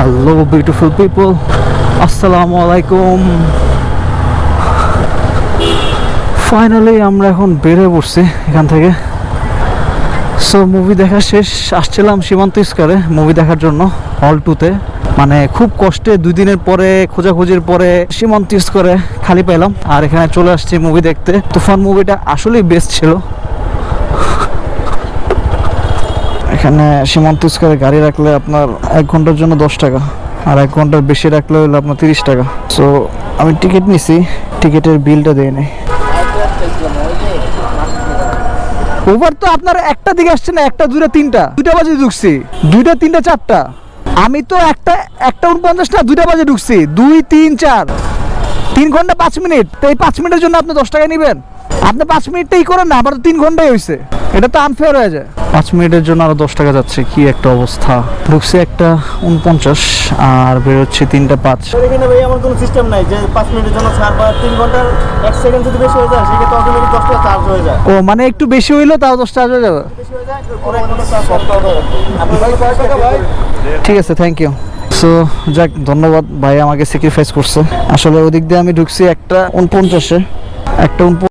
Hello beautiful people, আসসালামু আলাইকুম। Finally আমরা এখন বেরিয়ে পড়ছি এখান থেকে। সো মুভি দেখা শেষ, আসছিলাম সীমান্ত স্কয়ারে মুভি দেখার জন্য হল 2-তে। মানে খুব কষ্টে 2 দিনের পরে খোঁজাখুঁজির পরে সীমান্ত স্কয়ারে খালি পেলাম, আর এখানে চলে আসছি মুভি দেখতে। তুফান মুভিটা আসলেই বেস্ট ছিল। এখানে সীমান্ত স্কয়ারে গাড়ি রাখলে আপনার 1 ঘন্টার জন্য 10 টাকা, আর 1 ঘন্টার বেশি রাখলে হলো আপনার 30 টাকা। সো আমি টিকিট নিছি, টিকিটের বিলটা দিয়ে নেই। ওভার তো আপনার একটা দিকে আসছে না, 1টা 2টা 3টা, 2টা বাজে ঢুকছি, 2টা 3টা 4টা। আমি তো একটা 1:49 না 2টা বাজে ঢুকছি, 2 3 4 3 ঘন্টা 5 মিনিট। তো এই 5 মিনিটের জন্য আপনি 10 টাকা নেবেন? আপনি 5 মিনিটটাই করেন না, আবার 3 ঘন্টাই হয়েছে, এটা তো আনফেয়ার হয়ে যায়। 5 মিনিটের জন্য আরো 10 টাকা যাচ্ছে, কি একটা অবস্থা। ঢুকছি 1:49 আর বেরোচ্ছি 3টা 5। এখানে ভাই আমার কোনো সিস্টেম নাই যে 5 মিনিটের জন্য ছাড় বা 3 ঘন্টার 1 সেকেন্ড যদি বেশি হয়ে যায় সেক্ষেত্রে অটোমেটিক 10 টাকা চার্জ হয়ে যায়। ও মানে একটু বেশি হইলো তাও 10 টাকা হয়ে যাবে? বেশি হয়ে যায় পুরো 1 ঘন্টা চার্জ করতে হবে। আপনি ভাই কয় টাকা ভাই? ঠিক আছে, থ্যাংক ইউ। সো যাক, ধন্যবাদ ভাই আমাকে স্যাক্রিফাইস করছে। আসলে ওদিক দিয়ে আমি ঢুকছি 1:49-এ, 1:49